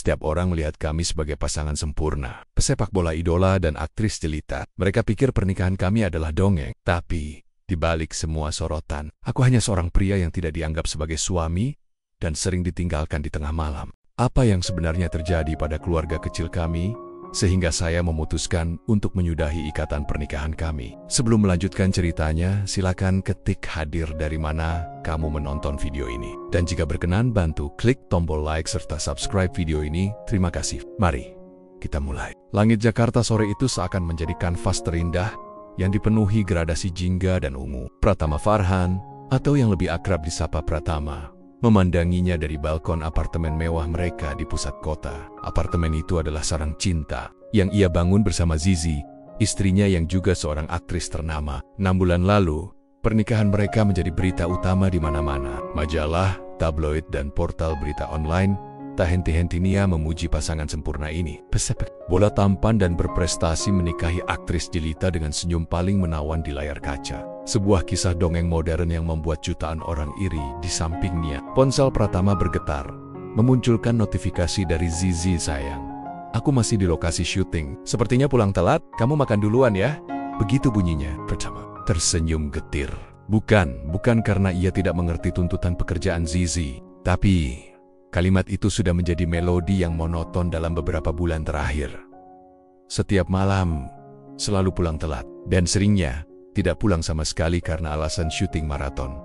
Setiap orang melihat kami sebagai pasangan sempurna, pesepak bola idola dan aktris jelita. Mereka pikir pernikahan kami adalah dongeng. Tapi, di balik semua sorotan, aku hanya seorang pria yang tidak dianggap sebagai suami dan sering ditinggalkan di tengah malam. Apa yang sebenarnya terjadi pada keluarga kecil kami, sehingga saya memutuskan untuk menyudahi ikatan pernikahan kami. Sebelum melanjutkan ceritanya, silakan ketik hadir dari mana kamu menonton video ini. Dan jika berkenan, bantu klik tombol like serta subscribe video ini. Terima kasih. Mari kita mulai. Langit Jakarta sore itu seakan menjadi kanvas terindah yang dipenuhi gradasi jingga dan ungu. Pratama Farhan, atau yang lebih akrab disapa Pratama, memandanginya dari balkon apartemen mewah mereka di pusat kota. Apartemen itu adalah sarang cinta yang ia bangun bersama Zizi, istrinya yang juga seorang aktris ternama. 6 bulan lalu, pernikahan mereka menjadi berita utama di mana-mana. Majalah, tabloid, dan portal berita online tak henti-hentinya memuji pasangan sempurna ini. Pesepak bola tampan dan berprestasi menikahi aktris jelita dengan senyum paling menawan di layar kaca. Sebuah kisah dongeng modern yang membuat jutaan orang iri. Di sampingnya, ponsel Pratama bergetar, memunculkan notifikasi dari Zizi. Sayang, aku masih di lokasi syuting. Sepertinya pulang telat, kamu makan duluan ya. Begitu bunyinya. Pratama tersenyum getir. Bukan karena ia tidak mengerti tuntutan pekerjaan Zizi, tapi kalimat itu sudah menjadi melodi yang monoton dalam beberapa bulan terakhir. Setiap malam, selalu pulang telat, dan seringnya tidak pulang sama sekali karena alasan syuting maraton.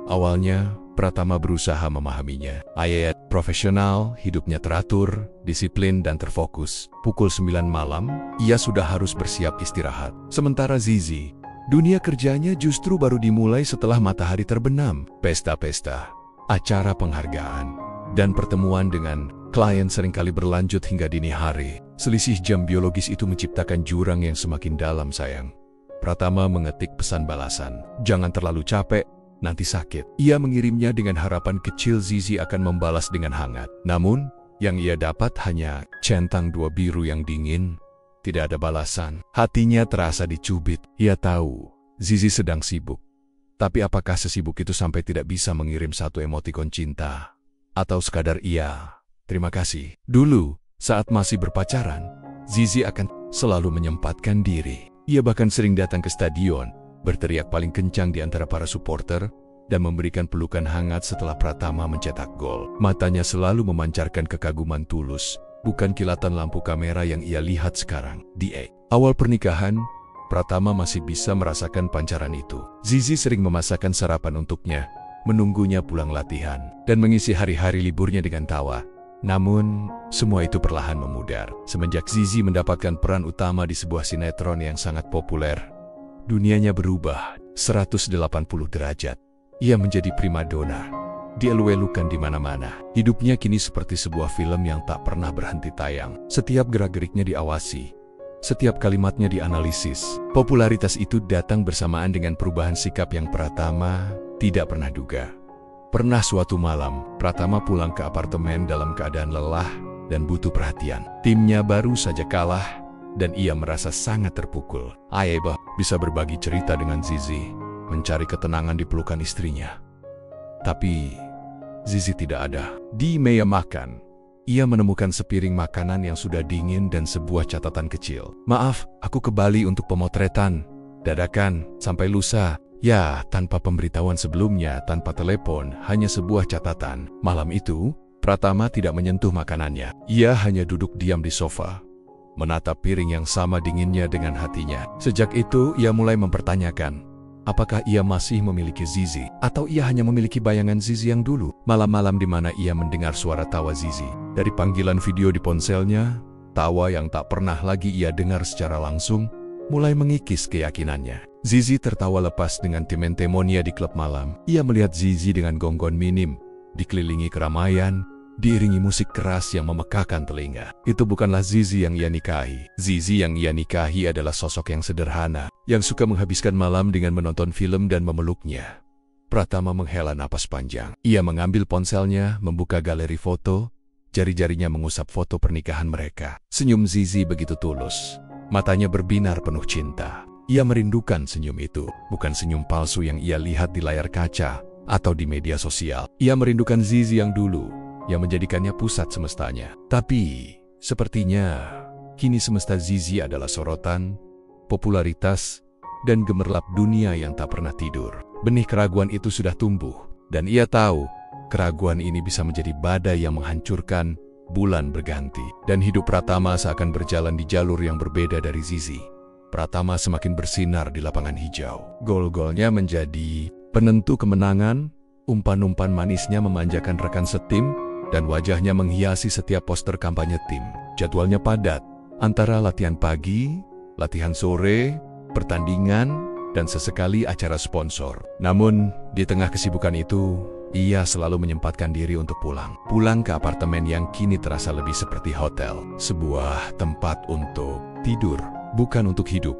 Awalnya, Pratama berusaha memahaminya. Ayat profesional, hidupnya teratur, disiplin, dan terfokus. Pukul 9 malam, ia sudah harus bersiap istirahat. Sementara Zizi, dunia kerjanya justru baru dimulai setelah matahari terbenam. Pesta-pesta, acara penghargaan, dan pertemuan dengan klien seringkali berlanjut hingga dini hari. Selisih jam biologis itu menciptakan jurang yang semakin dalam. Sayang, Pratama mengetik pesan balasan. Jangan terlalu capek, nanti sakit. Ia mengirimnya dengan harapan kecil Zizi akan membalas dengan hangat. Namun, yang ia dapat hanya centang 2 biru yang dingin. Tidak ada balasan. Hatinya terasa dicubit. Ia tahu Zizi sedang sibuk. Tapi apakah sesibuk itu sampai tidak bisa mengirim satu emotikon cinta? Atau sekadar iya, terima kasih. Dulu, saat masih berpacaran, Zizi akan selalu menyempatkan diri. Ia bahkan sering datang ke stadion, berteriak paling kencang di antara para supporter, dan memberikan pelukan hangat setelah Pratama mencetak gol. Matanya selalu memancarkan kekaguman tulus, bukan kilatan lampu kamera yang ia lihat sekarang. Di awal pernikahan, Pratama masih bisa merasakan pancaran itu. Zizi sering memasakkan sarapan untuknya, menunggunya pulang latihan, dan mengisi hari-hari liburnya dengan tawa. Namun, semua itu perlahan memudar. Semenjak Zizi mendapatkan peran utama di sebuah sinetron yang sangat populer, dunianya berubah 180 derajat. Ia menjadi primadona, dielu-elukan di mana-mana. Hidupnya kini seperti sebuah film yang tak pernah berhenti tayang. Setiap gerak-geriknya diawasi, setiap kalimatnya dianalisis. Popularitas itu datang bersamaan dengan perubahan sikap yang Pratama tidak pernah duga. Pernah suatu malam, Pratama pulang ke apartemen dalam keadaan lelah dan butuh perhatian. Timnya baru saja kalah, dan ia merasa sangat terpukul. Ayah bisa berbagi cerita dengan Zizi, mencari ketenangan di pelukan istrinya. Tapi, Zizi tidak ada. Di meja makan, ia menemukan sepiring makanan yang sudah dingin dan sebuah catatan kecil. Maaf, aku ke Bali untuk pemotretan. Dadakan, sampai lusa. Ya, tanpa pemberitahuan sebelumnya, tanpa telepon, hanya sebuah catatan. Malam itu, Pratama tidak menyentuh makanannya. Ia hanya duduk diam di sofa, menatap piring yang sama dinginnya dengan hatinya. Sejak itu, ia mulai mempertanyakan, apakah ia masih memiliki Zizi, atau ia hanya memiliki bayangan Zizi yang dulu. Malam-malam di mana ia mendengar suara tawa Zizi dari panggilan video di ponselnya, tawa yang tak pernah lagi ia dengar secara langsung, mulai mengikis keyakinannya. Zizi tertawa lepas dengan teman-temannya di klub malam. Ia melihat Zizi dengan gonggon minim, dikelilingi keramaian, diiringi musik keras yang memekakan telinga. Itu bukanlah Zizi yang ia nikahi. Zizi yang ia nikahi adalah sosok yang sederhana, yang suka menghabiskan malam dengan menonton film dan memeluknya. Pratama menghela napas panjang. Ia mengambil ponselnya, membuka galeri foto, jari-jarinya mengusap foto pernikahan mereka. Senyum Zizi begitu tulus. Matanya berbinar penuh cinta. Ia merindukan senyum itu, bukan senyum palsu yang ia lihat di layar kaca atau di media sosial. Ia merindukan Zizi yang dulu, yang menjadikannya pusat semestanya. Tapi, sepertinya kini semesta Zizi adalah sorotan, popularitas, dan gemerlap dunia yang tak pernah tidur. Benih keraguan itu sudah tumbuh, dan ia tahu keraguan ini bisa menjadi badai yang menghancurkan bulan berganti. Dan hidup Pratama seakan berjalan di jalur yang berbeda dari Zizi. Pratama semakin bersinar di lapangan hijau. Gol-golnya menjadi penentu kemenangan, umpan-umpan manisnya memanjakan rekan setim, dan wajahnya menghiasi setiap poster kampanye tim. Jadwalnya padat, antara latihan pagi, latihan sore, pertandingan, dan sesekali acara sponsor. Namun, di tengah kesibukan itu, ia selalu menyempatkan diri untuk pulang. Pulang ke apartemen yang kini terasa lebih seperti hotel. Sebuah tempat untuk tidur, bukan untuk hidup.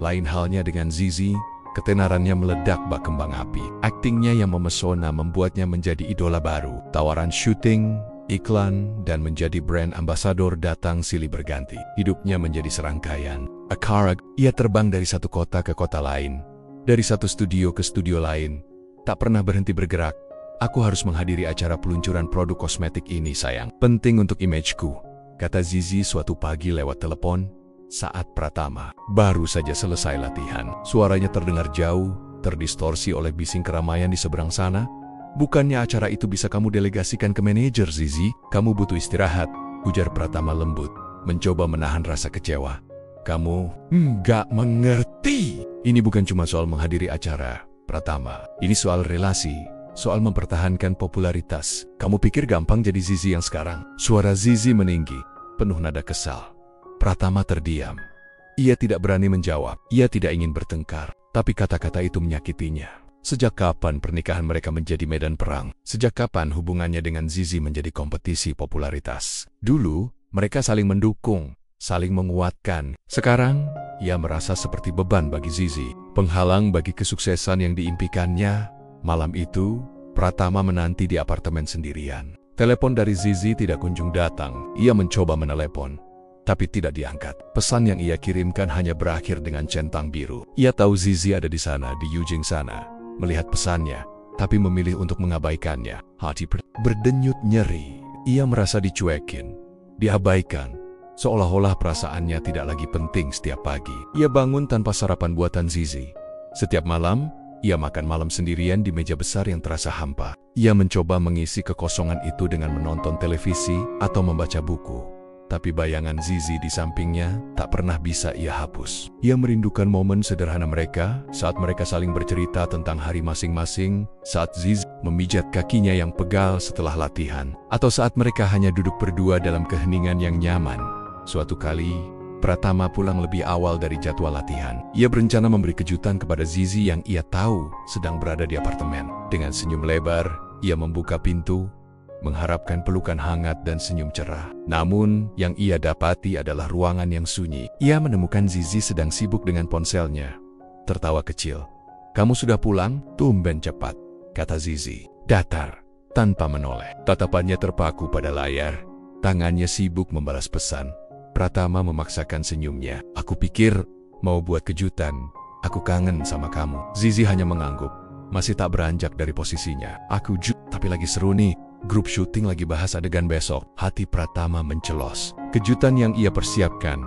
Lain halnya dengan Zizi, ketenarannya meledak bak kembang api. Aktingnya yang memesona membuatnya menjadi idola baru. Tawaran syuting, iklan, dan menjadi brand ambassador datang silih berganti. Hidupnya menjadi serangkaian. Akarag, ia terbang dari satu kota ke kota lain, dari satu studio ke studio lain, tak pernah berhenti bergerak. Aku harus menghadiri acara peluncuran produk kosmetik ini, sayang. Penting untuk imageku, kata Zizi suatu pagi lewat telepon saat Pratama baru saja selesai latihan. Suaranya terdengar jauh, terdistorsi oleh bising keramaian di seberang sana. Bukannya acara itu bisa kamu delegasikan ke manajer, Zizi? Kamu butuh istirahat, ujar Pratama lembut, mencoba menahan rasa kecewa. Kamu nggak mengerti. Ini bukan cuma soal menghadiri acara, Pratama. Ini soal relasi. Soal mempertahankan popularitas. Kamu pikir gampang jadi Zizi yang sekarang? Suara Zizi meninggi, penuh nada kesal. Pratama terdiam. Ia tidak berani menjawab. Ia tidak ingin bertengkar. Tapi kata-kata itu menyakitinya. Sejak kapan pernikahan mereka menjadi medan perang? Sejak kapan hubungannya dengan Zizi menjadi kompetisi popularitas? Dulu, mereka saling mendukung, saling menguatkan. Sekarang, ia merasa seperti beban bagi Zizi. Penghalang bagi kesuksesan yang diimpikannya. Malam itu, Pratama menanti di apartemen sendirian. Telepon dari Zizi tidak kunjung datang. Ia mencoba menelepon, tapi tidak diangkat. Pesan yang ia kirimkan hanya berakhir dengan centang biru. Ia tahu Zizi ada di sana, di Yujing sana, melihat pesannya, tapi memilih untuk mengabaikannya. Hati berdenyut nyeri. Ia merasa dicuekin, diabaikan, seolah-olah perasaannya tidak lagi penting setiap pagi. Ia bangun tanpa sarapan buatan Zizi. Setiap malam, ia makan malam sendirian di meja besar yang terasa hampa. Ia mencoba mengisi kekosongan itu dengan menonton televisi atau membaca buku. Tapi bayangan Zizi di sampingnya tak pernah bisa ia hapus. Ia merindukan momen sederhana mereka, saat mereka saling bercerita tentang hari masing-masing, saat Zizi memijat kakinya yang pegal setelah latihan, atau saat mereka hanya duduk berdua dalam keheningan yang nyaman. Suatu kali, Pratama pulang lebih awal dari jadwal latihan. Ia berencana memberi kejutan kepada Zizi yang ia tahu sedang berada di apartemen. Dengan senyum lebar, ia membuka pintu, mengharapkan pelukan hangat dan senyum cerah. Namun, yang ia dapati adalah ruangan yang sunyi. Ia menemukan Zizi sedang sibuk dengan ponselnya. Tertawa kecil. "Kamu sudah pulang? Tumben cepat," kata Zizi. Datar, tanpa menoleh. Tatapannya terpaku pada layar. Tangannya sibuk membalas pesan. Pratama memaksakan senyumnya. "Aku pikir mau buat kejutan. Aku kangen sama kamu." Zizi hanya mengangguk, masih tak beranjak dari posisinya. Tapi lagi seru nih. Grup syuting lagi bahas adegan besok." Hati Pratama mencelos. Kejutan yang ia persiapkan,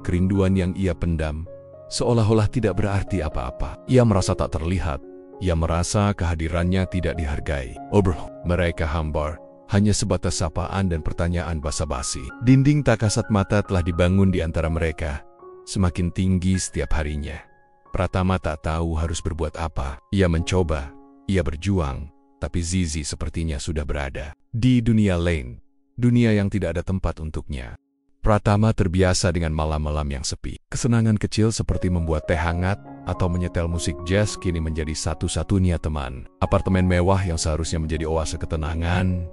kerinduan yang ia pendam, seolah-olah tidak berarti apa-apa. Ia merasa tak terlihat. Ia merasa kehadirannya tidak dihargai. Mereka hambar. Hanya sebatas sapaan dan pertanyaan basa-basi. Dinding tak kasat mata telah dibangun di antara mereka, semakin tinggi setiap harinya. Pratama tak tahu harus berbuat apa. Ia mencoba, ia berjuang, tapi Zizi sepertinya sudah berada di dunia lain, dunia yang tidak ada tempat untuknya. Pratama terbiasa dengan malam-malam yang sepi. Kesenangan kecil seperti membuat teh hangat atau menyetel musik jazz kini menjadi satu-satunya teman. Apartemen mewah yang seharusnya menjadi oase ketenangan,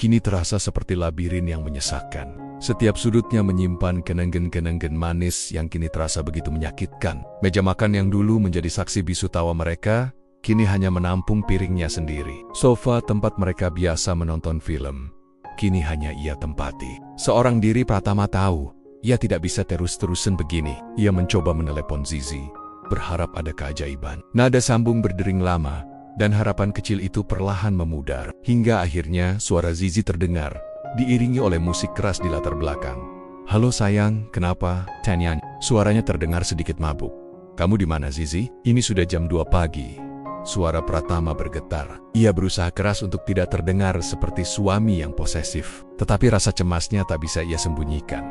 kini terasa seperti labirin yang menyesakkan. Setiap sudutnya menyimpan kenangan-kenangan manis yang kini terasa begitu menyakitkan. Meja makan yang dulu menjadi saksi bisu tawa mereka, kini hanya menampung piringnya sendiri. Sofa tempat mereka biasa menonton film, kini hanya ia tempati. Seorang diri Pratama tahu, ia tidak bisa terus-terusan begini. Ia mencoba menelepon Zizi, berharap ada keajaiban. Nada sambung berdering lama, Dan harapan kecil itu perlahan memudar, hingga akhirnya suara Zizi terdengar, diiringi oleh musik keras di latar belakang. "Halo sayang, kenapa?" Tanya. Suaranya terdengar sedikit mabuk. "Kamu di mana, Zizi? Ini sudah jam 2 pagi. Suara Pratama bergetar. Ia berusaha keras untuk tidak terdengar seperti suami yang posesif. Tetapi rasa cemasnya tak bisa ia sembunyikan.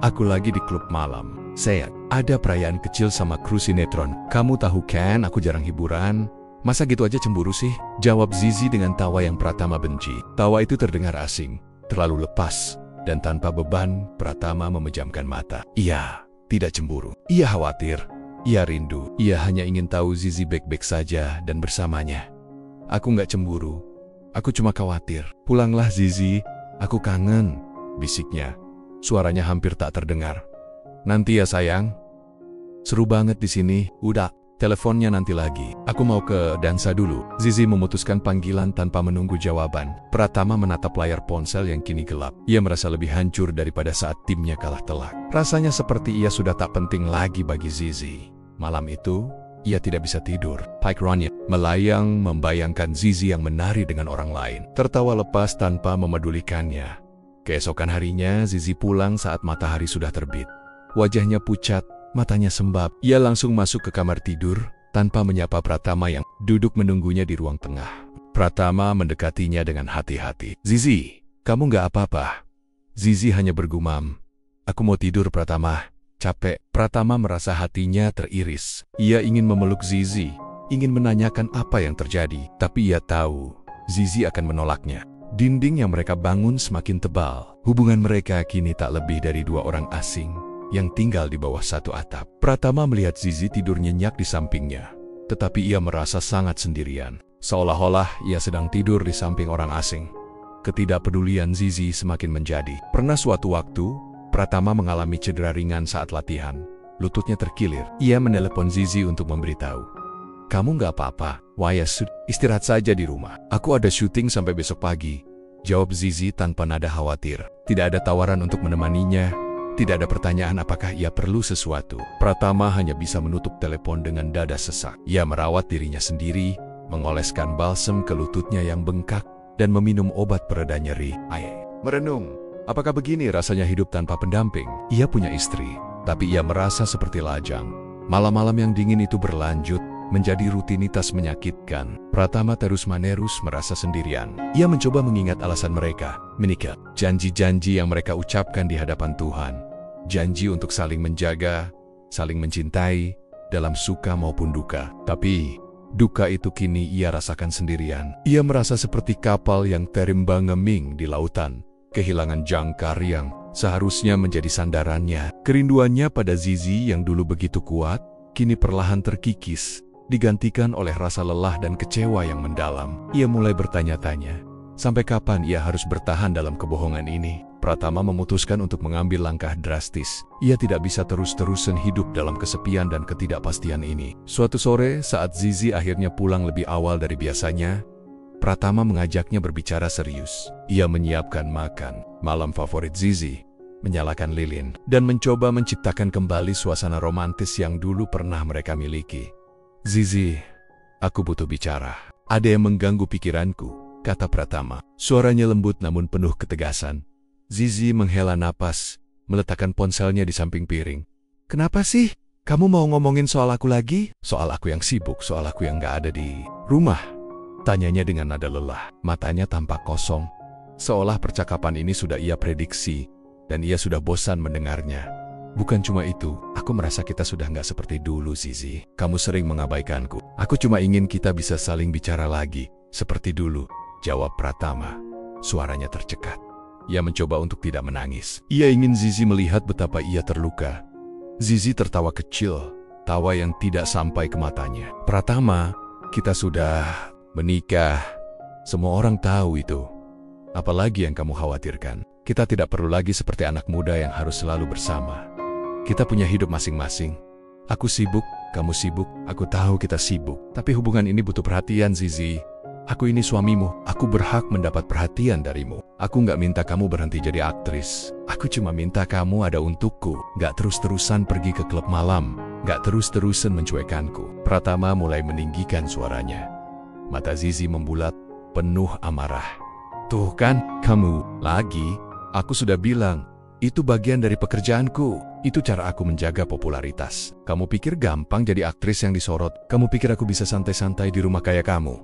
"Aku lagi di klub malam. Saya ada perayaan kecil sama kru sinetron. Kamu tahu kan, aku jarang hiburan. Masa gitu aja cemburu sih?" Jawab Zizi dengan tawa yang Pratama benci. Tawa itu terdengar asing, terlalu lepas, dan tanpa beban. Pratama memejamkan mata. Ia tidak cemburu. Ia khawatir. Ia rindu. Ia hanya ingin tahu Zizi baik-baik saja dan bersamanya. "Aku nggak cemburu. Aku cuma khawatir." "Pulanglah Zizi, aku kangen," bisiknya. Suaranya hampir tak terdengar. "Nanti ya sayang. Seru banget di sini." "Udah, teleponnya nanti lagi. Aku mau ke dansa dulu." Zizi memutuskan panggilan tanpa menunggu jawaban. Pratama menatap layar ponsel yang kini gelap. Ia merasa lebih hancur daripada saat timnya kalah telak. Rasanya seperti ia sudah tak penting lagi bagi Zizi. Malam itu, ia tidak bisa tidur. Pike Ronit melayang membayangkan Zizi yang menari dengan orang lain, tertawa lepas tanpa memedulikannya. Keesokan harinya, Zizi pulang saat matahari sudah terbit. Wajahnya pucat, matanya sembab. Ia langsung masuk ke kamar tidur, tanpa menyapa Pratama yang duduk menunggunya di ruang tengah. Pratama mendekatinya dengan hati-hati. "Zizi, kamu nggak apa-apa?" Zizi hanya bergumam, "Aku mau tidur, Pratama. Capek." Pratama merasa hatinya teriris. Ia ingin memeluk Zizi, ingin menanyakan apa yang terjadi. Tapi ia tahu, Zizi akan menolaknya. Dinding yang mereka bangun semakin tebal. Hubungan mereka kini tak lebih dari dua orang asing yang tinggal di bawah satu atap. Pratama melihat Zizi tidur nyenyak di sampingnya. Tetapi ia merasa sangat sendirian. Seolah-olah ia sedang tidur di samping orang asing. Ketidakpedulian Zizi semakin menjadi. Pernah suatu waktu, Pratama mengalami cedera ringan saat latihan. Lututnya terkilir. Ia menelepon Zizi untuk memberitahu. "Kamu nggak apa-apa? Wayas, istirahat saja di rumah. Aku ada syuting sampai besok pagi," jawab Zizi tanpa nada khawatir. Tidak ada tawaran untuk menemaninya. Tidak ada pertanyaan apakah ia perlu sesuatu. Pratama hanya bisa menutup telepon dengan dada sesak. Ia merawat dirinya sendiri, mengoleskan balsem ke lututnya yang bengkak, dan meminum obat pereda nyeri. Merenung. Apakah begini rasanya hidup tanpa pendamping? Ia punya istri, tapi ia merasa seperti lajang. Malam-malam yang dingin itu berlanjut, menjadi rutinitas menyakitkan. Pratama terus-menerus merasa sendirian. Ia mencoba mengingat alasan mereka menikah, janji-janji yang mereka ucapkan di hadapan Tuhan. Janji untuk saling menjaga, saling mencintai, dalam suka maupun duka. Tapi duka itu kini ia rasakan sendirian. Ia merasa seperti kapal yang terimbang-ngembing di lautan, kehilangan jangkar yang seharusnya menjadi sandarannya. Kerinduannya pada Zizi yang dulu begitu kuat, kini perlahan terkikis, digantikan oleh rasa lelah dan kecewa yang mendalam. Ia mulai bertanya-tanya, sampai kapan ia harus bertahan dalam kebohongan ini? Pratama memutuskan untuk mengambil langkah drastis. Ia tidak bisa terus-terusan hidup dalam kesepian dan ketidakpastian ini. Suatu sore, saat Zizi akhirnya pulang lebih awal dari biasanya, Pratama mengajaknya berbicara serius. Ia menyiapkan makan malam favorit Zizi, menyalakan lilin, dan mencoba menciptakan kembali suasana romantis yang dulu pernah mereka miliki. "Zizi, aku butuh bicara. Ada yang mengganggu pikiranku," kata Pratama. Suaranya lembut namun penuh ketegasan. Zizi menghela napas, meletakkan ponselnya di samping piring. "Kenapa sih? Kamu mau ngomongin soal aku lagi?" "Soal aku yang sibuk, soal aku yang gak ada di rumah," tanyanya dengan nada lelah. Matanya tampak kosong, seolah percakapan ini sudah ia prediksi, dan ia sudah bosan mendengarnya. "Bukan cuma itu, aku merasa kita sudah nggak seperti dulu, Zizi. Kamu sering mengabaikanku. Aku cuma ingin kita bisa saling bicara lagi, seperti dulu," jawab Pratama. Suaranya tercekat. Ia mencoba untuk tidak menangis. Ia ingin Zizi melihat betapa ia terluka. Zizi tertawa kecil, tawa yang tidak sampai ke matanya. "Pratama, kita sudah menikah. Semua orang tahu itu. Apalagi yang kamu khawatirkan? Kita tidak perlu lagi seperti anak muda yang harus selalu bersama. Kita punya hidup masing-masing. Aku sibuk, kamu sibuk, aku tahu kita sibuk. Tapi hubungan ini butuh perhatian, Zizi. Aku ini suamimu, aku berhak mendapat perhatian darimu. Aku nggak minta kamu berhenti jadi aktris. Aku cuma minta kamu ada untukku. Nggak terus-terusan pergi ke klub malam. Nggak terus-terusan mencuekanku." Pratama mulai meninggikan suaranya. Mata Zizi membulat, penuh amarah. Tuh kan, kamu lagi. Aku sudah bilang, itu bagian dari pekerjaanku. Itu cara aku menjaga popularitas. Kamu pikir gampang jadi aktris yang disorot? Kamu pikir aku bisa santai-santai di rumah kayak kamu?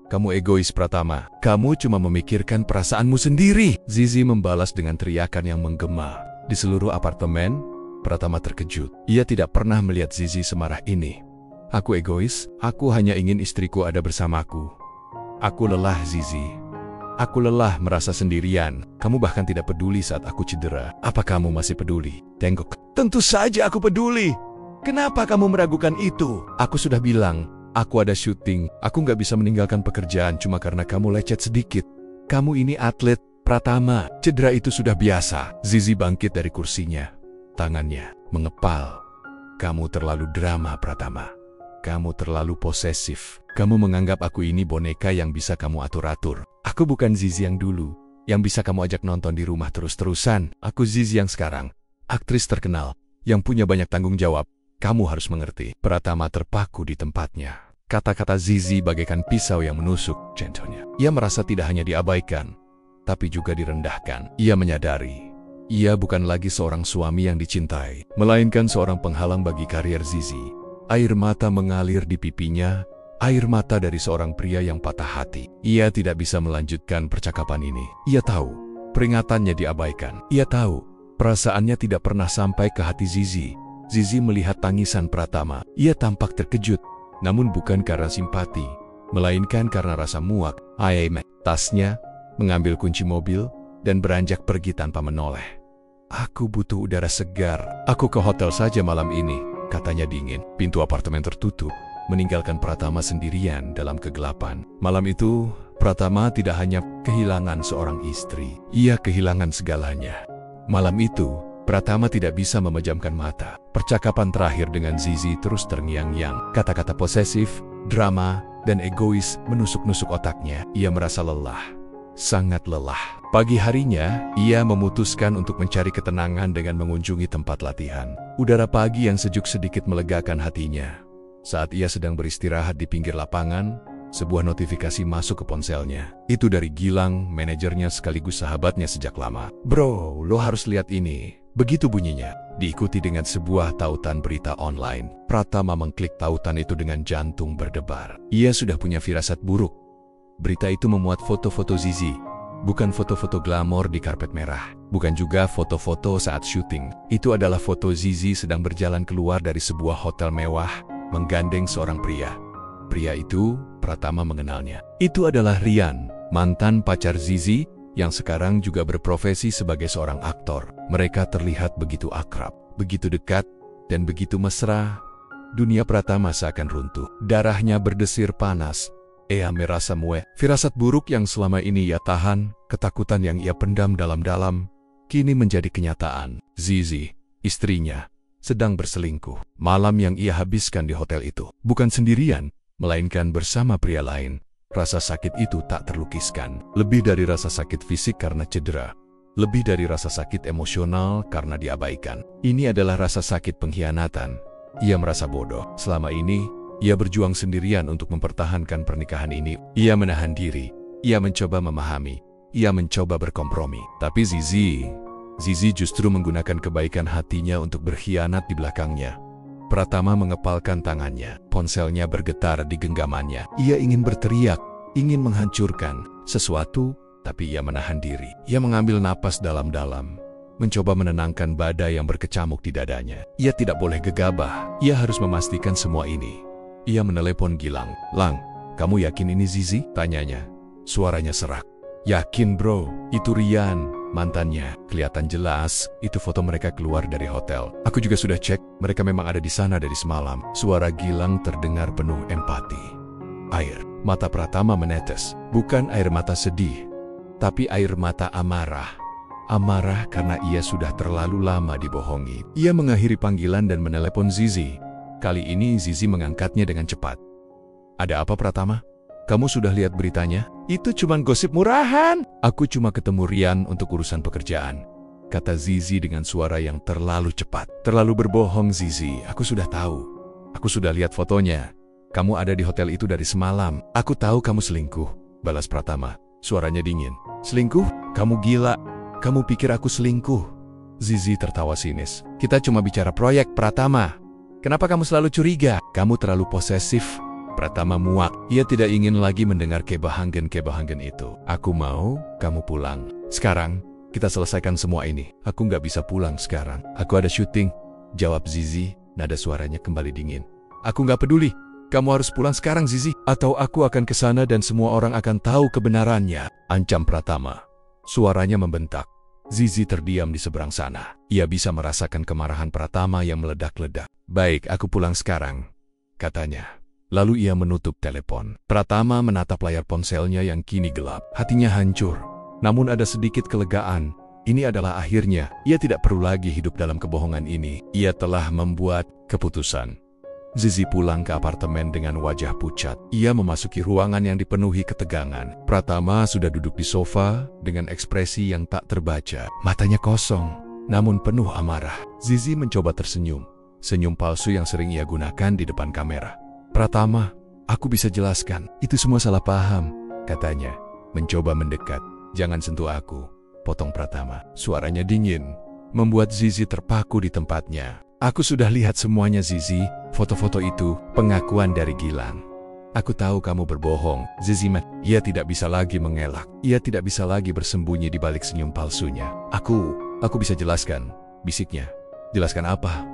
Kamu egois, Pratama. Kamu cuma memikirkan perasaanmu sendiri. Zizi membalas dengan teriakan yang menggema. Di seluruh apartemen, Pratama terkejut. Ia tidak pernah melihat Zizi semarah ini. Aku egois, aku hanya ingin istriku ada bersamaku. Aku lelah, Zizi. Aku lelah merasa sendirian. Kamu bahkan tidak peduli saat aku cedera. Apa kamu masih peduli? Tenggok. Tentu saja aku peduli. Kenapa kamu meragukan itu? Aku sudah bilang, aku ada syuting. Aku nggak bisa meninggalkan pekerjaan cuma karena kamu lecet sedikit. Kamu ini atlet, Pratama. Cedera itu sudah biasa. Zizi bangkit dari kursinya. Tangannya mengepal. Kamu terlalu drama, Pratama. Kamu terlalu posesif. Kamu menganggap aku ini boneka yang bisa kamu atur-atur. Aku bukan Zizi yang dulu, yang bisa kamu ajak nonton di rumah terus-terusan. Aku Zizi yang sekarang, aktris terkenal, yang punya banyak tanggung jawab. Kamu harus mengerti. Pratama terpaku di tempatnya. Kata-kata Zizi bagaikan pisau yang menusuk jantungnya. Ia merasa tidak hanya diabaikan, tapi juga direndahkan. Ia menyadari, ia bukan lagi seorang suami yang dicintai, melainkan seorang penghalang bagi karier Zizi. Air mata mengalir di pipinya, air mata dari seorang pria yang patah hati. Ia tidak bisa melanjutkan percakapan ini. Ia tahu, peringatannya diabaikan. Ia tahu, perasaannya tidak pernah sampai ke hati Zizi. Zizi melihat tangisan Pratama. Ia tampak terkejut, namun bukan karena simpati, melainkan karena rasa muak. Tasnya, mengambil kunci mobil, dan beranjak pergi tanpa menoleh. Aku butuh udara segar. Aku ke hotel saja malam ini, katanya dingin. Pintu apartemen tertutup, meninggalkan Pratama sendirian dalam kegelapan. Malam itu, Pratama tidak hanya kehilangan seorang istri, ia kehilangan segalanya. Malam itu, Pratama tidak bisa memejamkan mata. Percakapan terakhir dengan Zizi terus terngiang-ngiang. Kata-kata posesif, drama, dan egois menusuk-nusuk otaknya. Ia merasa lelah, sangat lelah. Pagi harinya, ia memutuskan untuk mencari ketenangan dengan mengunjungi tempat latihan. Udara pagi yang sejuk sedikit melegakan hatinya. Saat ia sedang beristirahat di pinggir lapangan, sebuah notifikasi masuk ke ponselnya. Itu dari Gilang, manajernya sekaligus sahabatnya sejak lama. Bro, lo harus lihat ini. Begitu bunyinya, diikuti dengan sebuah tautan berita online. Pratama mengklik tautan itu dengan jantung berdebar. Ia sudah punya firasat buruk. Berita itu memuat foto-foto Zizi. Bukan foto-foto glamor di karpet merah. Bukan juga foto-foto saat syuting. Itu adalah foto Zizi sedang berjalan keluar dari sebuah hotel mewah, menggandeng seorang pria. Pria itu, Pratama mengenalnya. Itu adalah Rian, mantan pacar Zizi, yang sekarang juga berprofesi sebagai seorang aktor. Mereka terlihat begitu akrab, begitu dekat, dan begitu mesra. Dunia Pratama seakan runtuh. Darahnya berdesir panas. Ia merasa muak. Firasat buruk yang selama ini ia tahan, ketakutan yang ia pendam dalam-dalam, kini menjadi kenyataan. Zizi, istrinya, sedang berselingkuh. Malam yang ia habiskan di hotel itu, bukan sendirian, melainkan bersama pria lain. Rasa sakit itu tak terlukiskan. Lebih dari rasa sakit fisik karena cedera, lebih dari rasa sakit emosional karena diabaikan. Ini adalah rasa sakit pengkhianatan. Ia merasa bodoh. Selama ini, ia berjuang sendirian untuk mempertahankan pernikahan ini. Ia menahan diri, ia mencoba memahami, ia mencoba berkompromi. Tapi Zizi justru menggunakan kebaikan hatinya untuk berkhianat di belakangnya. Pratama mengepalkan tangannya, ponselnya bergetar di genggamannya. Ia ingin berteriak, ingin menghancurkan sesuatu, tapi ia menahan diri. Ia mengambil napas dalam-dalam, mencoba menenangkan badai yang berkecamuk di dadanya. Ia tidak boleh gegabah, ia harus memastikan semua ini. Ia menelepon Gilang. Lang, kamu yakin ini Zizi? Tanyanya. Suaranya serak. Yakin bro, itu Rian, mantannya. Kelihatan jelas, itu foto mereka keluar dari hotel. Aku juga sudah cek, mereka memang ada di sana dari semalam. Suara Gilang terdengar penuh empati. Air mata Pratama menetes. Bukan air mata sedih, tapi air mata amarah. Amarah karena ia sudah terlalu lama dibohongi. Ia mengakhiri panggilan dan menelepon Zizi. Kali ini Zizi mengangkatnya dengan cepat. Ada apa Pratama? Kamu sudah lihat beritanya? Itu cuma gosip murahan. Aku cuma ketemu Rian untuk urusan pekerjaan, kata Zizi dengan suara yang terlalu cepat. Terlalu berbohong Zizi, aku sudah tahu. Aku sudah lihat fotonya. Kamu ada di hotel itu dari semalam. Aku tahu kamu selingkuh, balas Pratama. Suaranya dingin. Selingkuh? Kamu gila. Kamu pikir aku selingkuh? Zizi tertawa sinis. Kita cuma bicara proyek, Pratama. Kenapa kamu selalu curiga? Kamu terlalu posesif. Pratama muak. Ia tidak ingin lagi mendengar kebahangan-kebahangan itu. Aku mau kamu pulang. Sekarang, kita selesaikan semua ini. Aku nggak bisa pulang sekarang. Aku ada syuting. Jawab Zizi, nada suaranya kembali dingin. Aku nggak peduli. Kamu harus pulang sekarang, Zizi. Atau aku akan ke sana dan semua orang akan tahu kebenarannya. Ancam Pratama. Suaranya membentak. Zizi terdiam di seberang sana. Ia bisa merasakan kemarahan Pratama yang meledak-ledak. Baik, aku pulang sekarang, katanya. Lalu ia menutup telepon. Pratama menatap layar ponselnya yang kini gelap. Hatinya hancur. Namun ada sedikit kelegaan. Ini adalah akhirnya. Ia tidak perlu lagi hidup dalam kebohongan ini. Ia telah membuat keputusan. Zizi pulang ke apartemen dengan wajah pucat. Ia memasuki ruangan yang dipenuhi ketegangan. Pratama sudah duduk di sofa dengan ekspresi yang tak terbaca. Matanya kosong, namun penuh amarah. Zizi mencoba tersenyum. Senyum palsu yang sering ia gunakan di depan kamera. Pratama, aku bisa jelaskan. Itu semua salah paham, katanya. Mencoba mendekat. Jangan sentuh aku, potong Pratama. Suaranya dingin, membuat Zizi terpaku di tempatnya. Aku sudah lihat semuanya, Zizi. Foto-foto itu pengakuan dari Gilang. Aku tahu kamu berbohong, Zizi. Ia tidak bisa lagi mengelak. Ia tidak bisa lagi bersembunyi di balik senyum palsunya. Aku bisa jelaskan, bisiknya. Jelaskan apa?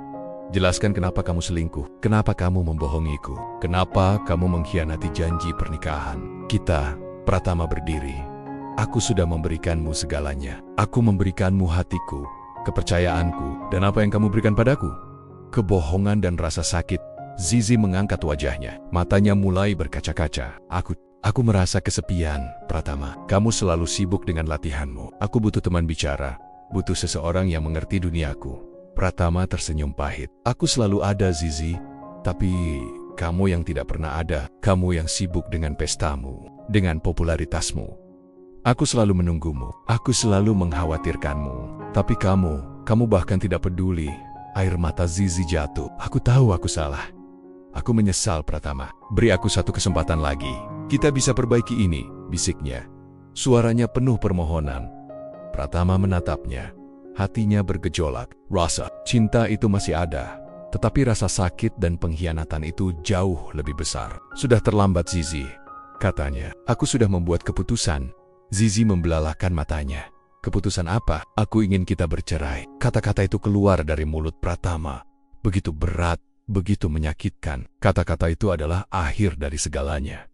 Jelaskan kenapa kamu selingkuh, kenapa kamu membohongiku, kenapa kamu mengkhianati janji pernikahan. Kita, Pratama berdiri. Aku sudah memberikanmu segalanya. Aku memberikanmu hatiku, kepercayaanku, dan apa yang kamu berikan padaku? Kebohongan dan rasa sakit. Zizi mengangkat wajahnya. Matanya mulai berkaca-kaca. Aku merasa kesepian, Pratama. Kamu selalu sibuk dengan latihanmu. Aku butuh teman bicara, butuh seseorang yang mengerti duniaku. Pratama tersenyum pahit. Aku selalu ada, Zizi. Tapi kamu yang tidak pernah ada. Kamu yang sibuk dengan pestamu, dengan popularitasmu. Aku selalu menunggumu. Aku selalu mengkhawatirkanmu. Tapi kamu bahkan tidak peduli. Air mata Zizi jatuh. Aku tahu aku salah. Aku menyesal, Pratama. Beri aku satu kesempatan lagi. Kita bisa perbaiki ini, bisiknya. Suaranya penuh permohonan. Pratama menatapnya. Hatinya bergejolak. Rasa cinta itu masih ada. Tetapi rasa sakit dan pengkhianatan itu jauh lebih besar. Sudah terlambat, Zizi, katanya. Aku sudah membuat keputusan. Zizi membelalakan matanya. Keputusan apa? Aku ingin kita bercerai. Kata-kata itu keluar dari mulut Pratama. Begitu berat, begitu menyakitkan. Kata-kata itu adalah akhir dari segalanya.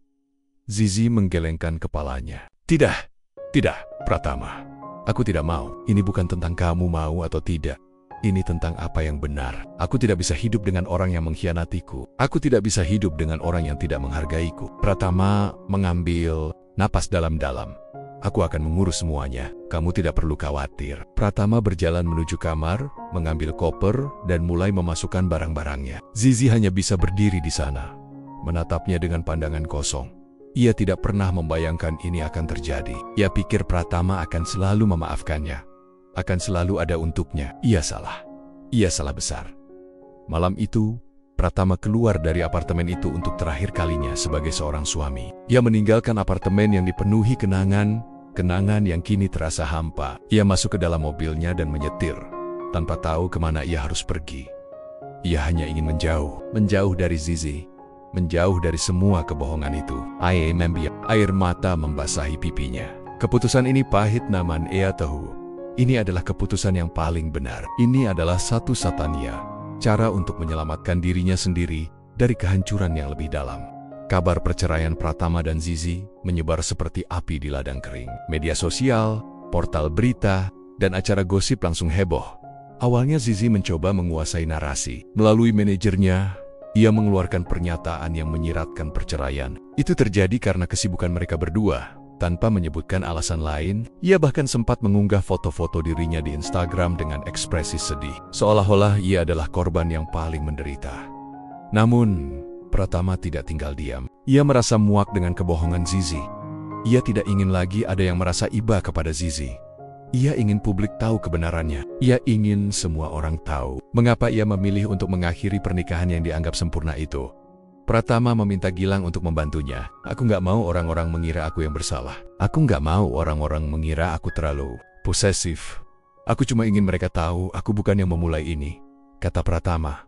Zizi menggelengkan kepalanya. Tidak, Pratama. Aku tidak mau. Ini bukan tentang kamu mau atau tidak. Ini tentang apa yang benar. Aku tidak bisa hidup dengan orang yang mengkhianatiku. Aku tidak bisa hidup dengan orang yang tidak menghargaiku. Pratama mengambil napas dalam-dalam. Aku akan mengurus semuanya. Kamu tidak perlu khawatir. Pratama berjalan menuju kamar, mengambil koper, dan mulai memasukkan barang-barangnya. Zizi hanya bisa berdiri di sana, menatapnya dengan pandangan kosong. Ia tidak pernah membayangkan ini akan terjadi. Ia pikir Pratama akan selalu memaafkannya, akan selalu ada untuknya. Ia salah. Ia salah besar. Malam itu, Pratama keluar dari apartemen itu untuk terakhir kalinya sebagai seorang suami. Ia meninggalkan apartemen yang dipenuhi kenangan yang kini terasa hampa. Ia masuk ke dalam mobilnya dan menyetir, tanpa tahu kemana ia harus pergi. Ia hanya ingin menjauh dari Zizi, menjauh dari semua kebohongan itu. Air mata membasahi pipinya. Keputusan ini pahit, namun ia tahu. Ini adalah keputusan yang paling benar. Ini adalah satu-satunya cara untuk menyelamatkan dirinya sendiri dari kehancuran yang lebih dalam. Kabar perceraian Pratama dan Zizi menyebar seperti api di ladang kering. Media sosial, portal berita, dan acara gosip langsung heboh. Awalnya Zizi mencoba menguasai narasi. Melalui manajernya, ia mengeluarkan pernyataan yang menyiratkan perceraian. Itu terjadi karena kesibukan mereka berdua. Tanpa menyebutkan alasan lain, ia bahkan sempat mengunggah foto-foto dirinya di Instagram dengan ekspresi sedih, seolah-olah ia adalah korban yang paling menderita. Namun, Pratama tidak tinggal diam. Ia merasa muak dengan kebohongan Zizi. Ia tidak ingin lagi ada yang merasa iba kepada Zizi. Ia ingin publik tahu kebenarannya. Ia ingin semua orang tahu mengapa ia memilih untuk mengakhiri pernikahan yang dianggap sempurna itu. Pratama meminta Gilang untuk membantunya. Aku nggak mau orang-orang mengira aku yang bersalah. Aku nggak mau orang-orang mengira aku terlalu posesif. Aku cuma ingin mereka tahu aku bukan yang memulai ini, kata Pratama.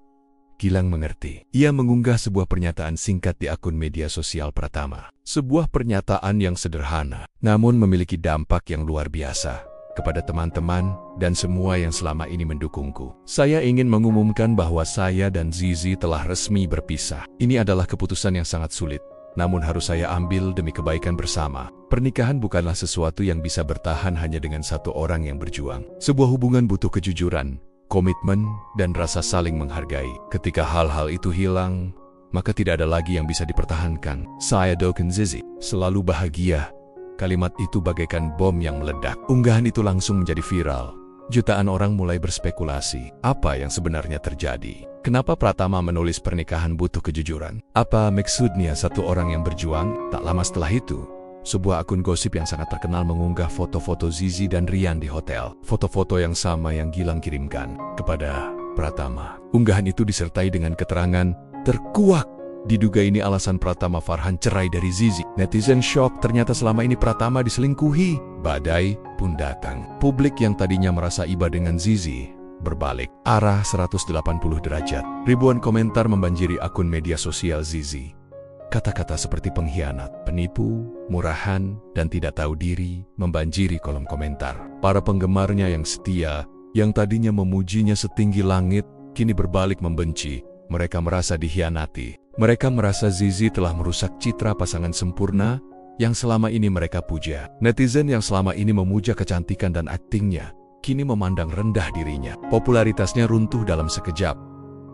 Gilang mengerti. Ia mengunggah sebuah pernyataan singkat di akun media sosial Pratama. Sebuah pernyataan yang sederhana, namun memiliki dampak yang luar biasa kepada teman-teman dan semua yang selama ini mendukungku. Saya ingin mengumumkan bahwa saya dan Zizi telah resmi berpisah. Ini adalah keputusan yang sangat sulit, namun harus saya ambil demi kebaikan bersama. Pernikahan bukanlah sesuatu yang bisa bertahan hanya dengan satu orang yang berjuang. Sebuah hubungan butuh kejujuran, komitmen, dan rasa saling menghargai. Ketika hal-hal itu hilang, maka tidak ada lagi yang bisa dipertahankan. Saya doakan Zizi selalu bahagia. Kalimat itu bagaikan bom yang meledak. Unggahan itu langsung menjadi viral. Jutaan orang mulai berspekulasi. Apa yang sebenarnya terjadi? Kenapa Pratama menulis pernikahan butuh kejujuran? Apa maksudnya satu orang yang berjuang? Tak lama setelah itu, sebuah akun gosip yang sangat terkenal mengunggah foto-foto Zizi dan Rian di hotel. Foto-foto yang sama yang Gilang kirimkan kepada Pratama. Unggahan itu disertai dengan keterangan terkuak. Diduga ini alasan Pratama Farhan cerai dari Zizi. Netizen shock, ternyata selama ini Pratama diselingkuhi. Badai pun datang. Publik yang tadinya merasa iba dengan Zizi berbalik arah 180 derajat. Ribuan komentar membanjiri akun media sosial Zizi. Kata-kata seperti pengkhianat, penipu, murahan, dan tidak tahu diri membanjiri kolom komentar. Para penggemarnya yang setia, yang tadinya memujinya setinggi langit, kini berbalik membenci. Mereka merasa dikhianati. Mereka merasa Zizi telah merusak citra pasangan sempurna yang selama ini mereka puja. Netizen yang selama ini memuja kecantikan dan aktingnya, kini memandang rendah dirinya. Popularitasnya runtuh dalam sekejap.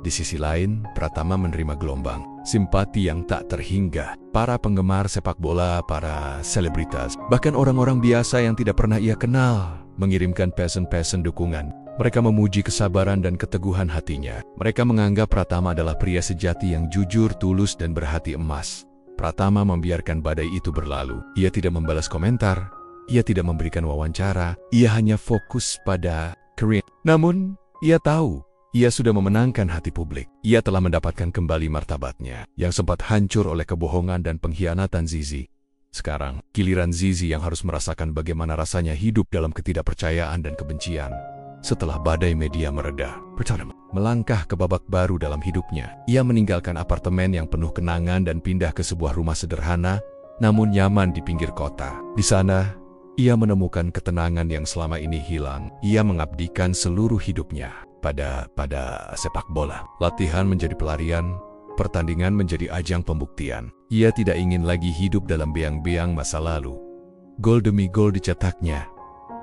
Di sisi lain, Pratama menerima gelombang simpati yang tak terhingga. Para penggemar sepak bola, para selebritas, bahkan orang-orang biasa yang tidak pernah ia kenal, mengirimkan pesan-pesan dukungan. Mereka memuji kesabaran dan keteguhan hatinya. Mereka menganggap Pratama adalah pria sejati yang jujur, tulus, dan berhati emas. Pratama membiarkan badai itu berlalu. Ia tidak membalas komentar, ia tidak memberikan wawancara, ia hanya fokus pada karir. Namun, ia tahu, ia sudah memenangkan hati publik. Ia telah mendapatkan kembali martabatnya, yang sempat hancur oleh kebohongan dan pengkhianatan Zizi. Sekarang, giliran Zizi yang harus merasakan bagaimana rasanya hidup dalam ketidakpercayaan dan kebencian. Setelah badai media mereda, Pratama melangkah ke babak baru dalam hidupnya. Ia meninggalkan apartemen yang penuh kenangan dan pindah ke sebuah rumah sederhana, namun nyaman di pinggir kota. Di sana, ia menemukan ketenangan yang selama ini hilang. Ia mengabdikan seluruh hidupnya pada sepak bola. Latihan menjadi pelarian, pertandingan menjadi ajang pembuktian. Ia tidak ingin lagi hidup dalam beang-beang masa lalu. Gol demi gol dicetaknya.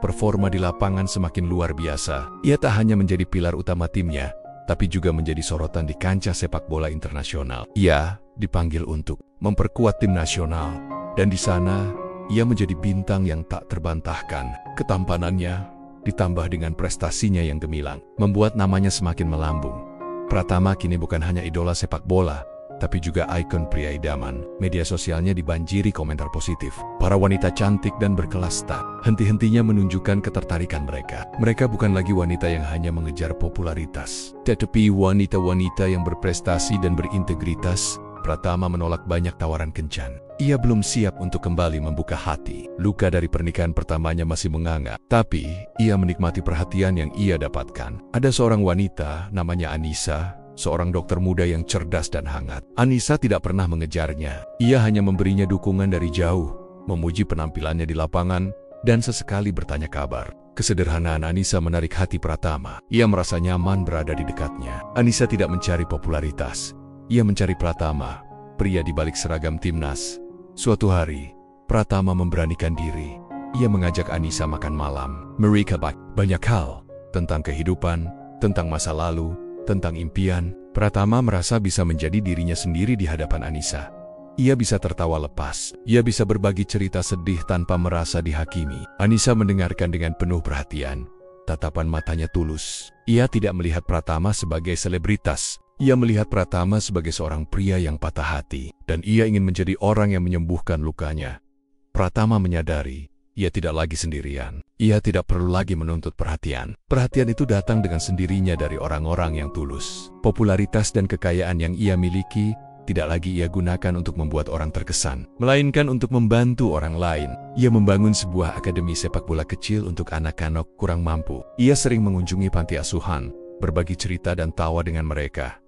Performa di lapangan semakin luar biasa. Ia tak hanya menjadi pilar utama timnya, tapi juga menjadi sorotan di kancah sepak bola internasional. Ia dipanggil untuk memperkuat tim nasional, dan di sana ia menjadi bintang yang tak terbantahkan. Ketampanannya, ditambah dengan prestasinya yang gemilang, membuat namanya semakin melambung. Pratama kini bukan hanya idola sepak bola, tapi juga ikon pria idaman. Media sosialnya dibanjiri komentar positif. Para wanita cantik dan berkelas tak henti-hentinya menunjukkan ketertarikan mereka. Mereka bukan lagi wanita yang hanya mengejar popularitas, tetapi wanita-wanita yang berprestasi dan berintegritas. Pratama menolak banyak tawaran kencan. Ia belum siap untuk kembali membuka hati. Luka dari pernikahan pertamanya masih menganga, tapi ia menikmati perhatian yang ia dapatkan. Ada seorang wanita namanya Anissa, seorang dokter muda yang cerdas dan hangat. Anissa tidak pernah mengejarnya. Ia hanya memberinya dukungan dari jauh, memuji penampilannya di lapangan, dan sesekali bertanya kabar. Kesederhanaan Anissa menarik hati Pratama. Ia merasa nyaman berada di dekatnya. Anissa tidak mencari popularitas. Ia mencari Pratama, pria di balik seragam timnas. Suatu hari, Pratama memberanikan diri. Ia mengajak Anissa makan malam. Mereka banyak hal tentang kehidupan, tentang masa lalu, tentang impian. Pratama merasa bisa menjadi dirinya sendiri di hadapan Anissa. Ia bisa tertawa lepas. Ia bisa berbagi cerita sedih tanpa merasa dihakimi. Anissa mendengarkan dengan penuh perhatian. Tatapan matanya tulus. Ia tidak melihat Pratama sebagai selebritas. Ia melihat Pratama sebagai seorang pria yang patah hati. Dan ia ingin menjadi orang yang menyembuhkan lukanya. Pratama menyadari, ia tidak lagi sendirian. Ia tidak perlu lagi menuntut perhatian. Perhatian itu datang dengan sendirinya dari orang-orang yang tulus. Popularitas dan kekayaan yang ia miliki tidak lagi ia gunakan untuk membuat orang terkesan, melainkan untuk membantu orang lain. Ia membangun sebuah akademi sepak bola kecil untuk anak-anak kurang mampu. Ia sering mengunjungi panti asuhan, berbagi cerita dan tawa dengan mereka.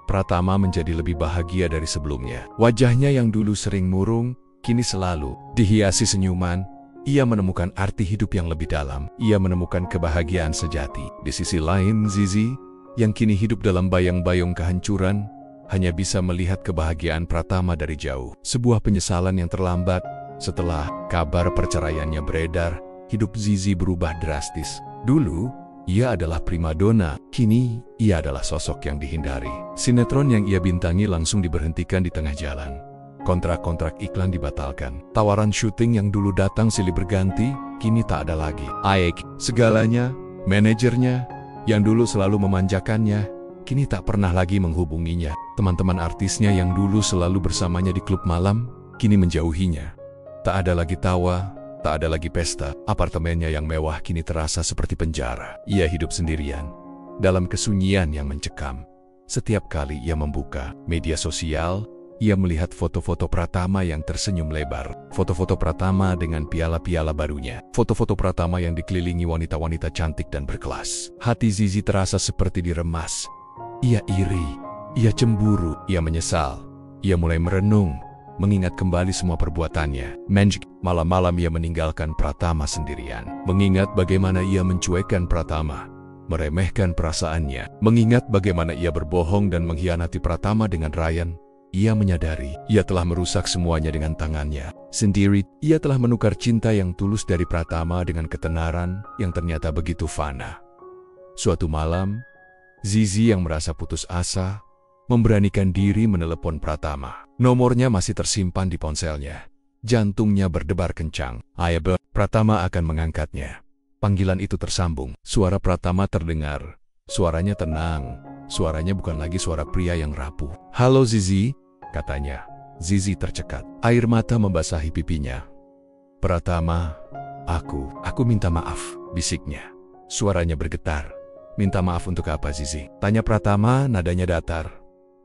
Pratama menjadi lebih bahagia dari sebelumnya. Wajahnya yang dulu sering murung, kini selalu dihiasi senyuman. Ia menemukan arti hidup yang lebih dalam. Ia menemukan kebahagiaan sejati. Di sisi lain, Zizi, yang kini hidup dalam bayang-bayang kehancuran, hanya bisa melihat kebahagiaan Pratama dari jauh. Sebuah penyesalan yang terlambat. Setelah kabar perceraiannya beredar, hidup Zizi berubah drastis. Dulu, ia adalah primadona. Kini, ia adalah sosok yang dihindari. Sinetron yang ia bintangi langsung diberhentikan di tengah jalan. Kontrak-kontrak iklan dibatalkan. Tawaran syuting yang dulu datang silih berganti, kini tak ada lagi. Aek, segalanya, manajernya, yang dulu selalu memanjakannya, kini tak pernah lagi menghubunginya. Teman-teman artisnya yang dulu selalu bersamanya di klub malam, kini menjauhinya. Tak ada lagi tawa, tak ada lagi pesta. Apartemennya yang mewah kini terasa seperti penjara. Ia hidup sendirian, dalam kesunyian yang mencekam. Setiap kali ia membuka media sosial, ia melihat foto-foto Pratama yang tersenyum lebar. Foto-foto Pratama dengan piala-piala barunya. Foto-foto Pratama yang dikelilingi wanita-wanita cantik dan berkelas. Hati Zizi terasa seperti diremas. Ia iri, ia cemburu, ia menyesal. Ia mulai merenung, mengingat kembali semua perbuatannya. Malam-malam ia meninggalkan Pratama sendirian. Mengingat bagaimana ia mencuekkan Pratama, meremehkan perasaannya. Mengingat bagaimana ia berbohong dan mengkhianati Pratama dengan Ryan. Ia menyadari, ia telah merusak semuanya dengan tangannya sendiri. Ia telah menukar cinta yang tulus dari Pratama dengan ketenaran yang ternyata begitu fana. Suatu malam, Zizi yang merasa putus asa, memberanikan diri menelepon Pratama. Nomornya masih tersimpan di ponselnya. Jantungnya berdebar kencang. Ayah, Pratama akan mengangkatnya. Panggilan itu tersambung. Suara Pratama terdengar. Suaranya tenang. Suaranya bukan lagi suara pria yang rapuh. "Halo Zizi," katanya. Zizi tercekat. Air mata membasahi pipinya. "Pratama, aku minta maaf," bisiknya. Suaranya bergetar. "Minta maaf untuk apa, Zizi?" tanya Pratama, nadanya datar.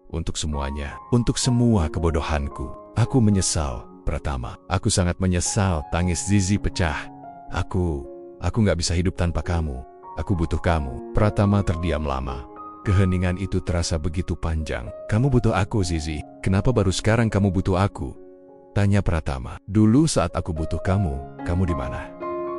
"Untuk semuanya, untuk semua kebodohanku. Aku menyesal, Pratama. Aku sangat menyesal," tangis Zizi pecah. Aku nggak bisa hidup tanpa kamu. Aku butuh kamu." Pratama terdiam lama. Keheningan itu terasa begitu panjang. "Kamu butuh aku, Zizi. Kenapa baru sekarang kamu butuh aku?" tanya Pratama. "Dulu saat aku butuh kamu di mana?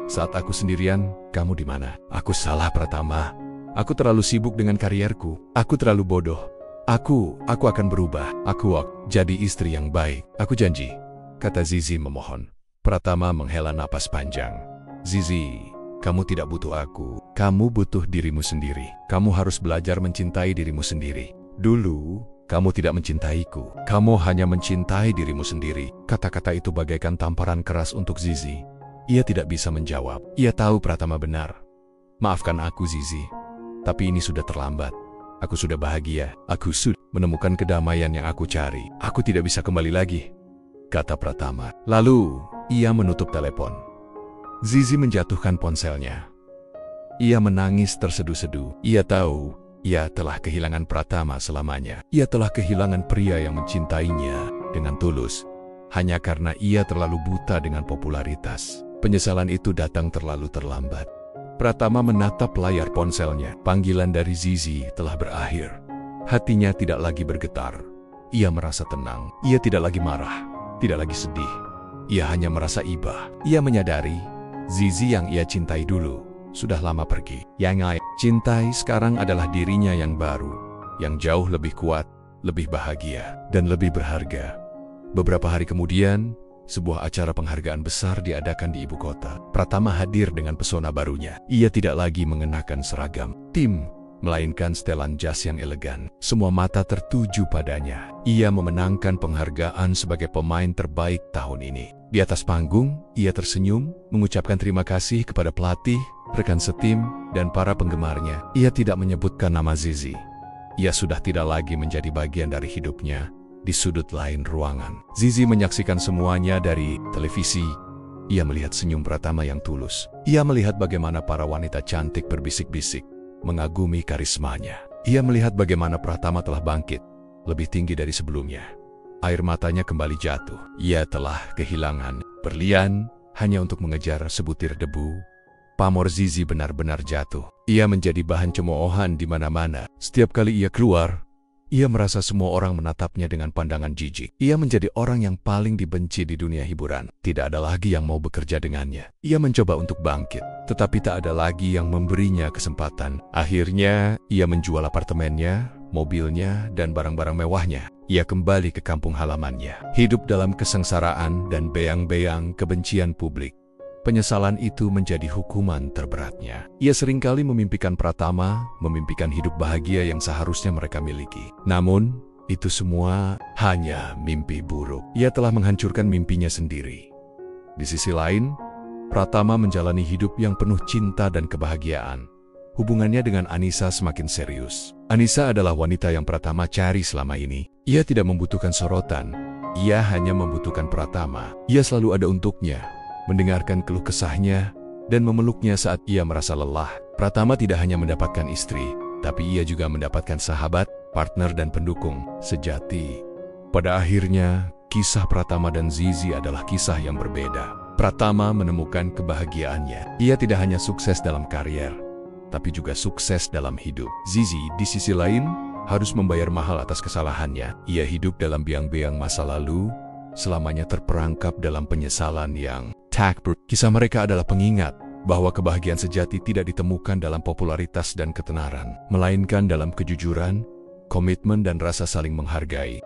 Saat aku sendirian, kamu di mana?" "Aku salah, Pratama. Aku terlalu sibuk dengan karierku. Aku terlalu bodoh. Aku akan berubah. Aku jadi istri yang baik. Aku janji," kata Zizi memohon. Pratama menghela napas panjang. "Zizi, kamu tidak butuh aku. Kamu butuh dirimu sendiri. Kamu harus belajar mencintai dirimu sendiri. Dulu, kamu tidak mencintaiku. Kamu hanya mencintai dirimu sendiri." Kata-kata itu bagaikan tamparan keras untuk Zizi. Ia tidak bisa menjawab. Ia tahu Pratama benar. "Maafkan aku, Zizi. Tapi ini sudah terlambat. Aku sudah bahagia. Aku sudah menemukan kedamaian yang aku cari. Aku tidak bisa kembali lagi," kata Pratama. Lalu, ia menutup telepon. Zizi menjatuhkan ponselnya. Ia menangis terseduh-seduh. Ia tahu, ia telah kehilangan Pratama selamanya. Ia telah kehilangan pria yang mencintainya dengan tulus, hanya karena ia terlalu buta dengan popularitas. Penyesalan itu datang terlalu terlambat. Pratama menatap layar ponselnya. Panggilan dari Zizi telah berakhir. Hatinya tidak lagi bergetar. Ia merasa tenang. Ia tidak lagi marah, tidak lagi sedih. Ia hanya merasa iba. Ia menyadari Zizi yang ia cintai dulu sudah lama pergi. Yang ia cintai sekarang adalah dirinya yang baru, yang jauh lebih kuat, lebih bahagia, dan lebih berharga. Beberapa hari kemudian, sebuah acara penghargaan besar diadakan di ibu kota. Pratama hadir dengan pesona barunya. Ia tidak lagi mengenakan seragam tim, melainkan setelan jas yang elegan. Semua mata tertuju padanya. Ia memenangkan penghargaan sebagai pemain terbaik tahun ini. Di atas panggung, ia tersenyum, mengucapkan terima kasih kepada pelatih, rekan setim, dan para penggemarnya. Ia tidak menyebutkan nama Zizi. Ia sudah tidak lagi menjadi bagian dari hidupnya. Di sudut lain ruangan, Zizi menyaksikan semuanya dari televisi. Ia melihat senyum Pratama yang tulus. Ia melihat bagaimana para wanita cantik berbisik-bisik, mengagumi karismanya. Ia melihat bagaimana Pratama telah bangkit, lebih tinggi dari sebelumnya. air matanya kembali jatuh. Ia telah kehilangan berlian hanya untuk mengejar sebutir debu. Pamor Zizi benar-benar jatuh. Ia menjadi bahan cemoohan di mana-mana. Setiap kali ia keluar, ia merasa semua orang menatapnya dengan pandangan jijik. Ia menjadi orang yang paling dibenci di dunia hiburan. Tidak ada lagi yang mau bekerja dengannya. Ia mencoba untuk bangkit, tetapi tak ada lagi yang memberinya kesempatan. Akhirnya, ia menjual apartemennya, mobilnya, dan barang-barang mewahnya. Ia kembali ke kampung halamannya. Hidup dalam kesengsaraan dan beang-beang kebencian publik. Penyesalan itu menjadi hukuman terberatnya. Ia seringkali memimpikan Pratama, memimpikan hidup bahagia yang seharusnya mereka miliki. Namun, itu semua hanya mimpi buruk. Ia telah menghancurkan mimpinya sendiri. Di sisi lain, Pratama menjalani hidup yang penuh cinta dan kebahagiaan. Hubungannya dengan Anissa semakin serius. Anissa adalah wanita yang Pratama cari selama ini. Ia tidak membutuhkan sorotan. Ia hanya membutuhkan Pratama. Ia selalu ada untuknya, mendengarkan keluh kesahnya, dan memeluknya saat ia merasa lelah. Pratama tidak hanya mendapatkan istri, tapi ia juga mendapatkan sahabat, partner, dan pendukung sejati. Pada akhirnya, kisah Pratama dan Zizi adalah kisah yang berbeda. Pratama menemukan kebahagiaannya. Ia tidak hanya sukses dalam karier, tapi juga sukses dalam hidup. Zizi, di sisi lain, harus membayar mahal atas kesalahannya. Ia hidup dalam biang-biang masa lalu, selamanya terperangkap dalam penyesalan yang takbur. Kisah mereka adalah pengingat bahwa kebahagiaan sejati tidak ditemukan dalam popularitas dan ketenaran, melainkan dalam kejujuran, komitmen, dan rasa saling menghargai.